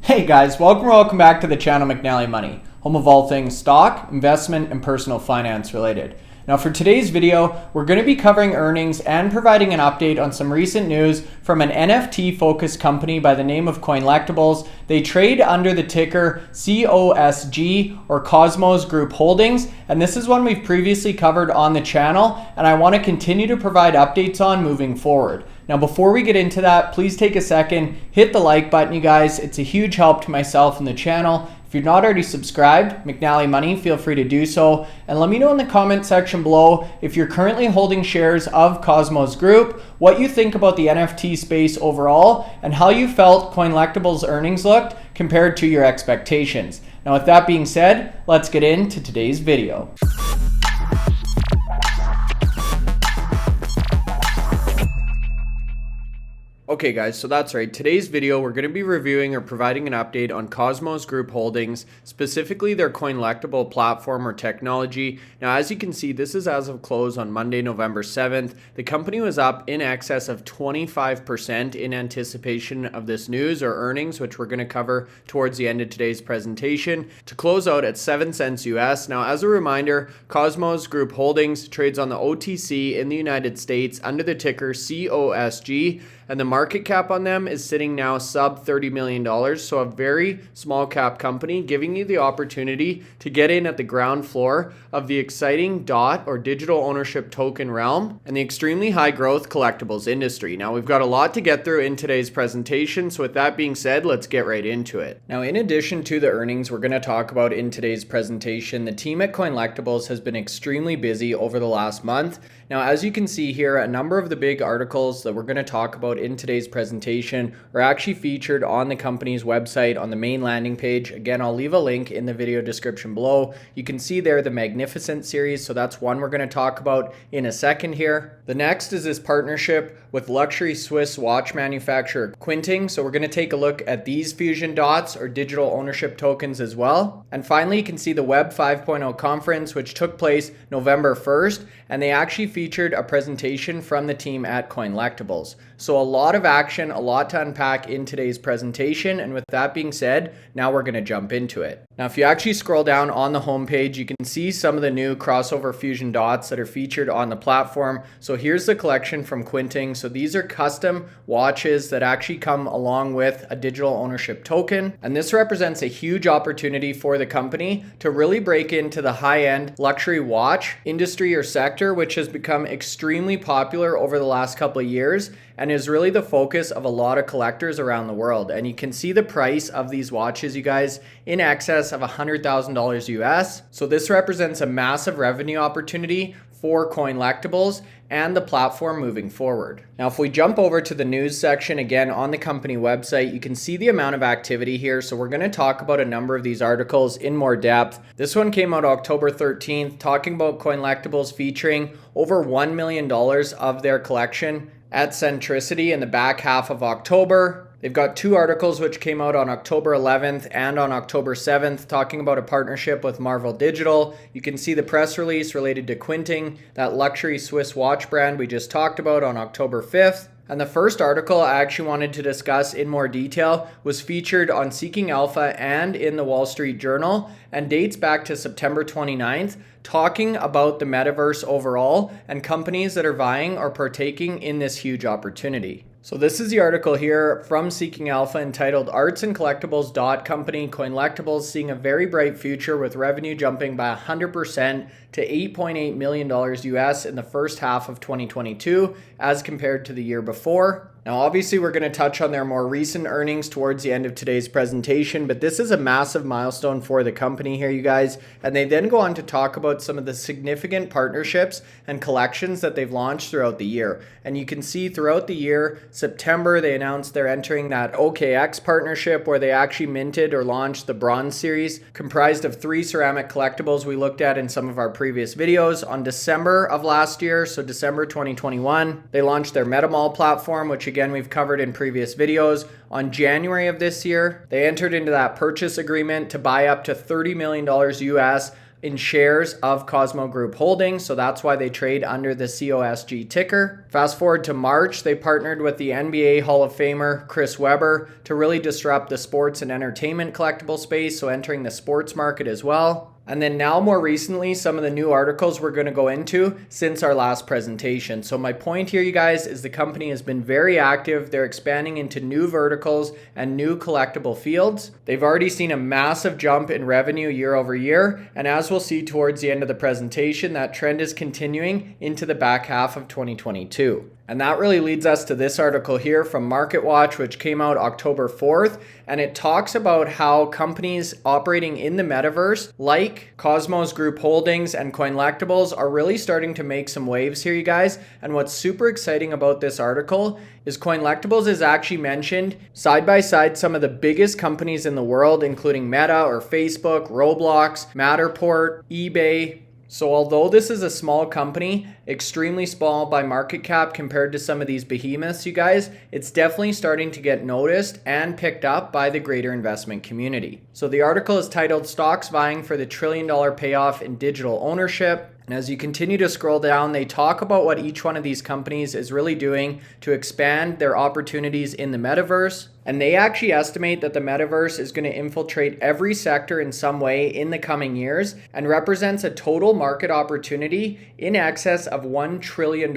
Hey guys, welcome back to the channel McNallie Money, home of all things stock, investment, and personal finance related. Now for today's video, we're going to be covering earnings and providing an update on some recent news from an NFT focused company by the name of Coinllectibles. They trade under the ticker COSG or Cosmos Group Holdings, and this is one we've previously covered on the channel and I want to continue to provide updates on moving forward. Now before we get into that, please take a second, hit the like button you guys. It's a huge help to myself and the channel. If you're not already subscribed, McNallie Money, feel free to do so. And let me know in the comment section below if you're currently holding shares of Cosmos Group, what you think about the NFT space overall, and how you felt Coinllectibles earnings looked compared to your expectations. Now with that being said, let's get into today's video. Okay guys, so that's right. Today's video, we're going to be reviewing or providing an update on Cosmos Group Holdings, specifically their Coinlectible platform or technology. Now, as you can see, this is as of close on Monday, November 7th. The company was up in excess of 25% in anticipation of this news or earnings, which we're going to cover towards the end of today's presentation, to close out at 7 cents US. Now, as a reminder, Cosmos Group Holdings trades on the OTC in the United States under the ticker COSG. And the market cap on them is sitting now sub $30 million. So a very small cap company, giving you the opportunity to get in at the ground floor of the exciting DOT or digital ownership token realm and the extremely high growth collectibles industry. Now we've got a lot to get through in today's presentation. So with that being said, let's get right into it. Now, in addition to the earnings we're going to talk about in today's presentation, the team at Coinlectibles has been extremely busy over the last month. Now, as you can see here, a number of the big articles that we're going to talk about in today's presentation are actually featured on the company's website on the main landing page. Again, I'll leave a link in the video description below. You can see there the Magnificent series, so that's one we're going to talk about in a second here. The next is this partnership with luxury Swiss watch manufacturer Quinting. So we're going to take a look at these fusion dots or digital ownership tokens as well. And finally, you can see the Web 5.0 conference, which took place November 1st, and they actually featured a presentation from the team at Coinlectibles. So a lot of action, a lot to unpack in today's presentation. And with that being said, now we're going to jump into it. Now, if you actually scroll down on the homepage, you can see some of the new crossover fusion dots that are featured on the platform. So here's the collection from Quinting. So these are custom watches that actually come along with a digital ownership token. And this represents a huge opportunity for the company to really break into the high-end luxury watch industry or sector, which has become extremely popular over the last couple of years and is really the focus of a lot of collectors around the world. And you can see the price of these watches, you guys, in excess of $100,000 US. So this represents a massive revenue opportunity for Coinlectibles and the platform moving forward. Now, if we jump over to the news section again on the company website, you can see the amount of activity here. So we're going to talk about a number of these articles in more depth. This one came out October 13th, talking about Coinlectibles featuring over $1 million of their collection at Centricity in the back half of October. They've got two articles which came out on October 11th and on October 7th talking about a partnership with Marvel Digital. You can see the press release related to Quinting, that luxury Swiss watch brand we just talked about, on October 5th. And the first article I actually wanted to discuss in more detail was featured on Seeking Alpha and in the Wall Street Journal and dates back to September 29th, talking about the metaverse overall and companies that are vying or partaking in this huge opportunity. So this is the article here from Seeking Alpha entitled Arts and Collectibles Dot Company Coinlectibles seeing a very bright future with revenue jumping by 100% to $8.8 million US in the first half of 2022 as compared to the year before. Now, obviously, we're going to touch on their more recent earnings towards the end of today's presentation, but this is a massive milestone for the company here, you guys. And they then go on to talk about some of the significant partnerships and collections that they've launched throughout the year. And you can see throughout the year, September, they announced they're entering that OKX partnership where they actually minted or launched the Bronze Series, comprised of 3 ceramic collectibles we looked at in some of our previous videos. On December of last year, so December 2021, they launched their MetaMall platform, which again we've covered in previous videos. On January of this year, they entered into that purchase agreement to buy up to $30 million US in shares of Cosmo Group Holdings, so that's why they trade under the COSG ticker. Fast forward to March, they partnered with the NBA Hall of Famer Chris Webber to really disrupt the sports and entertainment collectible space, so entering the sports market as well. And then now more recently, some of the new articles we're going to go into since our last presentation. So my point here, you guys, is the company has been very active. They're expanding into new verticals and new collectible fields. They've already seen a massive jump in revenue year over year. And as we'll see towards the end of the presentation, that trend is continuing into the back half of 2022. And that really leads us to this article here from MarketWatch, which came out October 4th. And it talks about how companies operating in the metaverse, like Cosmos Group Holdings and Coinllectibles, are really starting to make some waves here, you guys. And what's super exciting about this article is Coinllectibles is actually mentioned side by side some of the biggest companies in the world, including Meta or Facebook, Roblox, Matterport, eBay. So although this is a small company, extremely small by market cap compared to some of these behemoths, you guys, it's definitely starting to get noticed and picked up by the greater investment community. So the article is titled "Stocks Vying for the $1 Trillion Payoff in Digital Ownership." And as you continue to scroll down, they talk about what each one of these companies is really doing to expand their opportunities in the metaverse. And they actually estimate that the metaverse is going to infiltrate every sector in some way in the coming years and represents a total market opportunity in excess of $1 trillion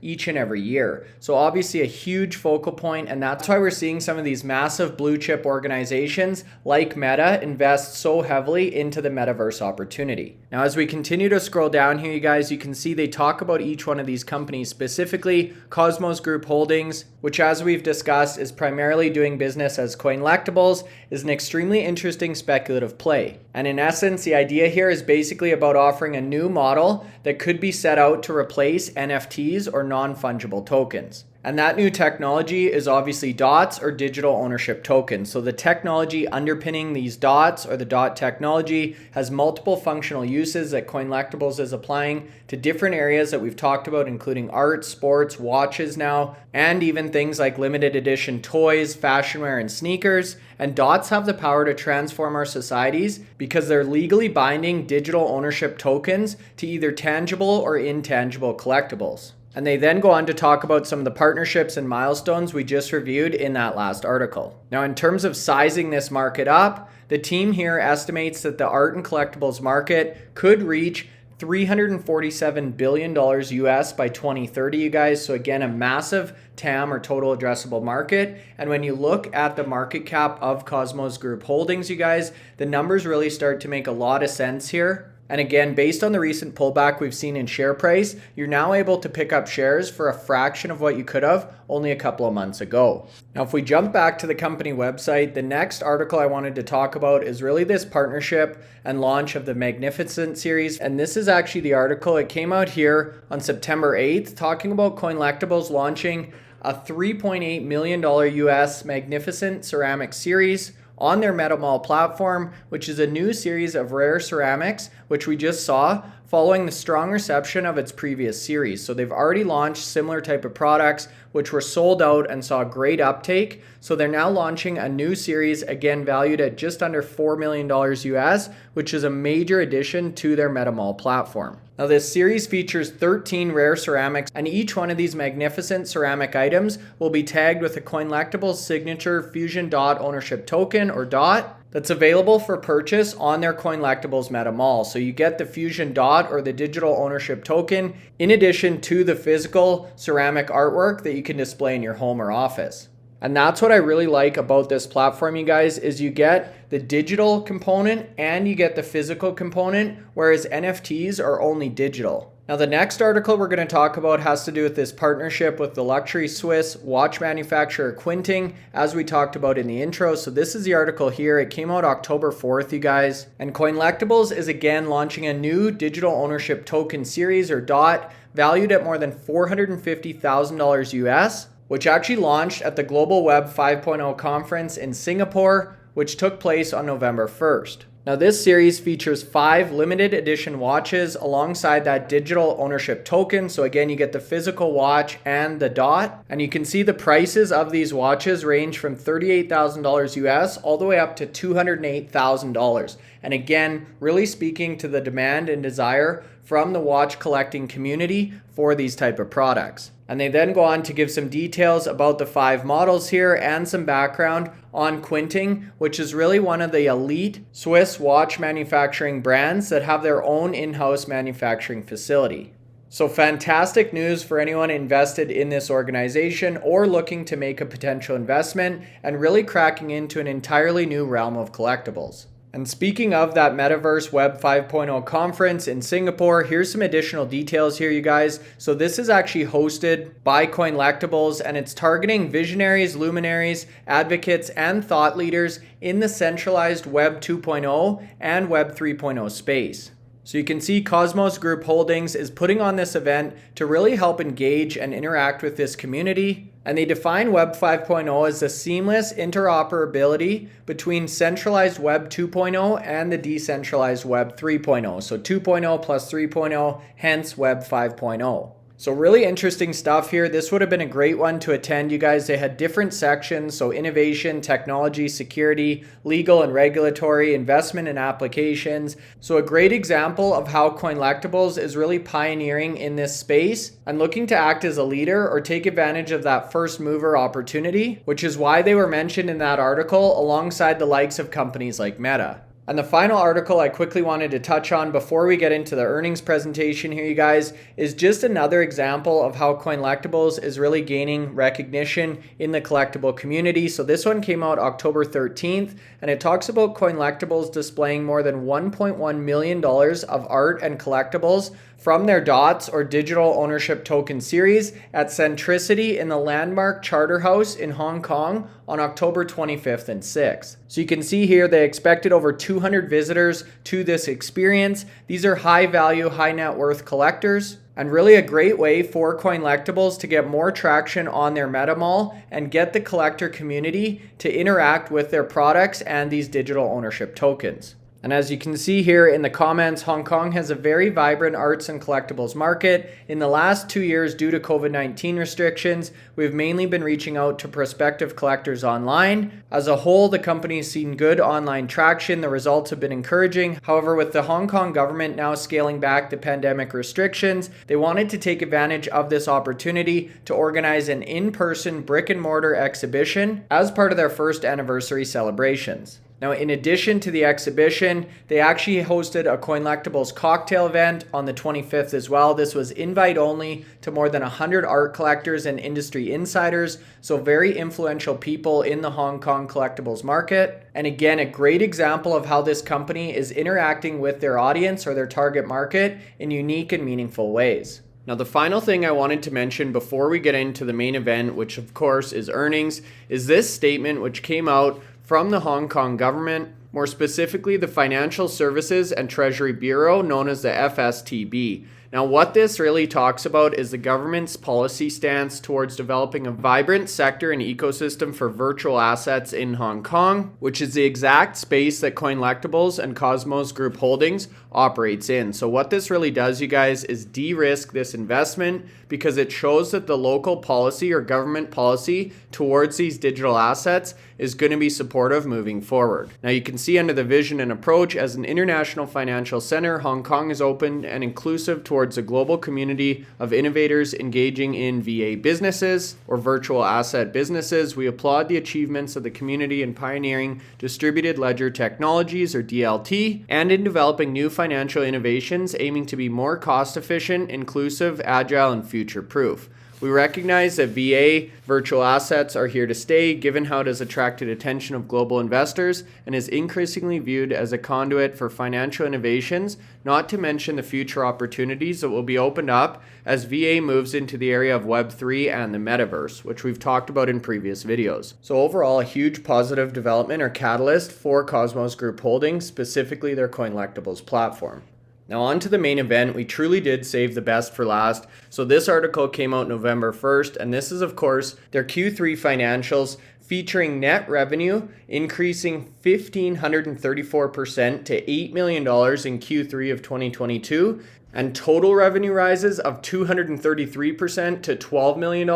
each and every year. So obviously a huge focal point, and that's why we're seeing some of these massive blue chip organizations like Meta invest so heavily into the metaverse opportunity. Now, as we continue to scroll down here, you guys, you can see they talk about each one of these companies, specifically Cosmos Group Holdings, which, as we've discussed, is primarily doing business as Coinllectibles, is an extremely interesting speculative play. And in essence, the idea here is basically about offering a new model that could be set out to replace NFTs or non-fungible tokens. And that new technology is obviously DOTs, or digital ownership tokens. So the technology underpinning these DOTs, or the DOT technology, has multiple functional uses that Coinllectibles is applying to different areas that we've talked about, including art, sports, watches now, and even things like limited edition toys, fashion wear, and sneakers. And DOTs have the power to transform our societies because they're legally binding digital ownership tokens to either tangible or intangible collectibles. And they then go on to talk about some of the partnerships and milestones we just reviewed in that last article. Now, in terms of sizing this market up, the team here estimates that the art and collectibles market could reach $347 billion US by 2030, you guys. So again, a massive TAM, or total addressable market. And when you look at the market cap of Cosmos Group Holdings, you guys, the numbers really start to make a lot of sense here. And again, based on the recent pullback we've seen in share price, you're now able to pick up shares for a fraction of what you could have only a couple of months ago. Now, if we jump back to the company website, the next article I wanted to talk about is really this partnership and launch of the Magnificent series. And this is actually the article. It came out here on September 8th, talking about Coinllectibles launching a $3.8 million US Magnificent ceramic series on their MetaMall platform, which is a new series of rare ceramics, which we just saw following the strong reception of its previous series. So they've already launched similar type of products, which were sold out and saw great uptake. So they're now launching a new series, again valued at just under $4 million US, which is a major addition to their MetaMall platform. Now, this series features 13 rare ceramics, and each one of these magnificent ceramic items will be tagged with a Coinlectibles signature Fusion DOT ownership token, or DOT, that's available for purchase on their Coinlectibles MetaMall. So you get the Fusion DOT, or the digital ownership token, in addition to the physical ceramic artwork that you can display in your home or office. And that's what I really like about this platform, you guys, is you get the digital component and you get the physical component, whereas NFTs are only digital. Now, the next article we're going to talk about has to do with this partnership with the luxury Swiss watch manufacturer Quinting, as we talked about in the intro. So this is the article here. It came out October 4th, you guys. And Coinlectibles is again launching a new digital ownership token series, or DOT, valued at more than $450,000 US, which actually launched at the Global Web 5.0 conference in Singapore, which took place on November 1st. Now this series features 5 limited edition watches alongside that digital ownership token. So again, you get the physical watch and the dot. And you can see the prices of these watches range from $38,000 US all the way up to $208,000. And again, really speaking to the demand and desire from the watch collecting community for these type of products. And they then go on to give some details about the 5 models here and some background on Quinting, which is really one of the elite Swiss watch manufacturing brands that have their own in-house manufacturing facility. So fantastic news for anyone invested in this organization or looking to make a potential investment and really cracking into an entirely new realm of collectibles. And speaking of that Metaverse Web 5.0 conference in Singapore, here's some additional details here, you guys. So this is actually hosted by Coinllectibles, and it's targeting visionaries, luminaries, advocates, and thought leaders in the centralized Web 2.0 and Web 3.0 space. So you can see Cosmos Group Holdings is putting on this event to really help engage and interact with this community. And they define Web 5.0 as the seamless interoperability between centralized Web 2.0 and the decentralized Web 3.0. So 2.0 plus 3.0, hence Web 5.0. So really interesting stuff here. This would have been a great one to attend, you guys. They had different sections, so innovation, technology, security, legal and regulatory, investment and applications. So a great example of how Coinllectibles is really pioneering in this space and looking to act as a leader or take advantage of that first mover opportunity, which is why they were mentioned in that article alongside the likes of companies like Meta. And the final article I quickly wanted to touch on before we get into the earnings presentation here, you guys, is just another example of how Coinllectibles is really gaining recognition in the collectible community. So this one came out October 13th, and it talks about Coinllectibles displaying more than $1.1 million of art and collectibles from their DOTS or digital ownership token series at Centricity in the landmark Charter House in Hong Kong on October 25th and 6th. So you can see here they expected over 200 visitors to this experience. These are high value, high net worth collectors, and really a great way for Coinllectibles to get more traction on their MetaMall and get the collector community to interact with their products and these digital ownership tokens. And as you can see here in the comments, Hong Kong has a very vibrant arts and collectibles market. In the last 2 years, due to COVID-19 restrictions, we've mainly been reaching out to prospective collectors online. As a whole, the company has seen good online traction. The results have been encouraging. However, with the Hong Kong government now scaling back the pandemic restrictions, they wanted to take advantage of this opportunity to organize an in-person brick and mortar exhibition as part of their first anniversary celebrations. Now, in addition to the exhibition, they actually hosted a Coinllectibles cocktail event on the 25th as well. This was invite only to more than 100 art collectors and industry insiders, so very influential people in the Hong Kong collectibles market. And again, a great example of how this company is interacting with their audience or their target market in unique and meaningful ways. Now, the final thing I wanted to mention before we get into the main event, which of course is earnings, is this statement which came out from the Hong Kong government, more specifically the Financial Services and Treasury Bureau, known as the FSTB. Now, what this really talks about is the government's policy stance towards developing a vibrant sector and ecosystem for virtual assets in Hong Kong, which is the exact space that Coinllectibles and Cosmos Group Holdings operates in. So what this really does, you guys, is de-risk this investment because it shows that the local policy or government policy towards these digital assets is going to be supportive moving forward. Now, you can see under the vision and approach, as an international financial center, Hong Kong is open and inclusive towards a global community of innovators engaging in VA businesses or virtual asset businesses. We applaud the achievements of the community in pioneering distributed ledger technologies or DLT and in developing new financial innovations aiming to be more cost efficient, inclusive, agile, and future proof. We recognize that VA virtual assets are here to stay, given how it has attracted attention of global investors and is increasingly viewed as a conduit for financial innovations, not to mention the future opportunities that will be opened up as VA moves into the area of Web3 and the metaverse, which we've talked about in previous videos. So overall, a huge positive development or catalyst for Cosmos Group Holdings, specifically their Coinllectibles platform. Now on to the main event. We truly did save the best for last. So this article came out November 1st, and this is of course their Q3 financials featuring net revenue increasing 1,534% to $8 million in Q3 of 2022, and total revenue rises of 233% to $12 million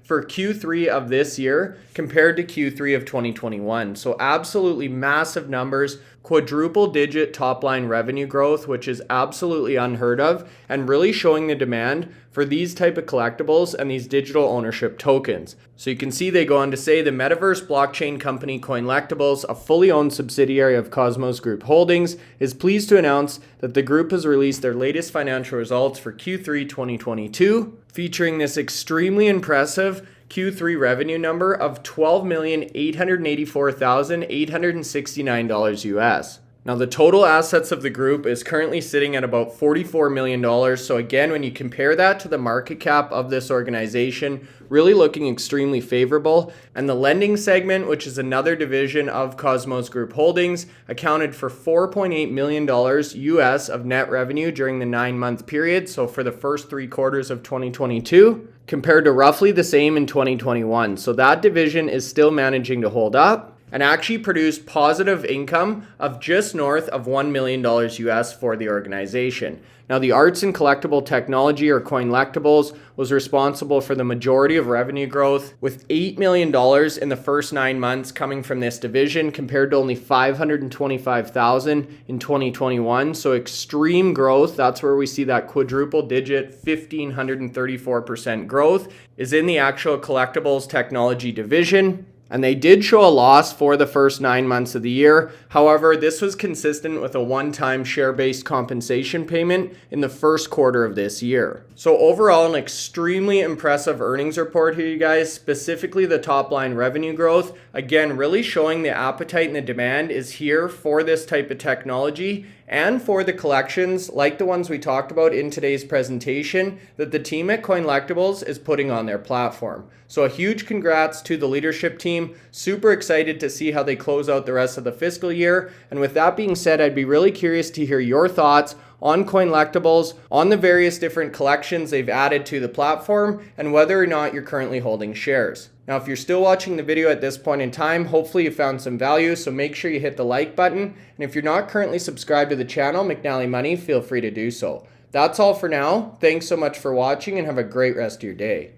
for Q3 of this year compared to Q3 of 2021. So absolutely massive numbers, quadruple digit top line revenue growth, which is absolutely unheard of and really showing the demand for these type of collectibles and these digital ownership tokens. So you can see they go on to say the metaverse blockchain company Coinllectibles, a fully owned subsidiary of Cosmos Group Holdings, is pleased to announce that the group has released their latest financial results for Q3 2022, featuring this extremely impressive Q3 revenue number of $12,884,869 US. Now, the total assets of the group is currently sitting at about $44 million. So again, when you compare that to the market cap of this organization, really looking extremely favorable. And the lending segment, which is another division of Cosmos Group Holdings, accounted for $4.8 million US of net revenue during the 9-month period. So for the first 3 quarters of 2022, compared to roughly the same in 2021. So that division is still managing to hold up and actually produced positive income of just north of $1 million US for the organization. Now, the arts and collectible technology, or Coinllectibles, was responsible for the majority of revenue growth, with $8 million in the first 9 months coming from this division compared to only $525,000 in 2021. So extreme growth. That's where we see that quadruple digit 1,534% growth is in the actual collectibles technology division. And they did show a loss for the first 9 months of the year. However, this was consistent with a one-time share-based compensation payment in the first quarter of this year. So overall, an extremely impressive earnings report here, you guys, specifically the top line revenue growth. Again, really showing the appetite and the demand is here for this type of technology and for the collections like the ones we talked about in today's presentation that the team at Coinllectibles is putting on their platform. So a huge congrats to the leadership team. Super excited to see how they close out the rest of the fiscal year. And with that being said, I'd be really curious to hear your thoughts on Coinllectibles, on the various different collections they've added to the platform, and whether or not you're currently holding shares. Now, if you're still watching the video at this point in time, hopefully you found some value, so make sure you hit the like button. And if you're not currently subscribed to the channel, McNallie Money, feel free to do so. That's all for now. Thanks so much for watching and have a great rest of your day.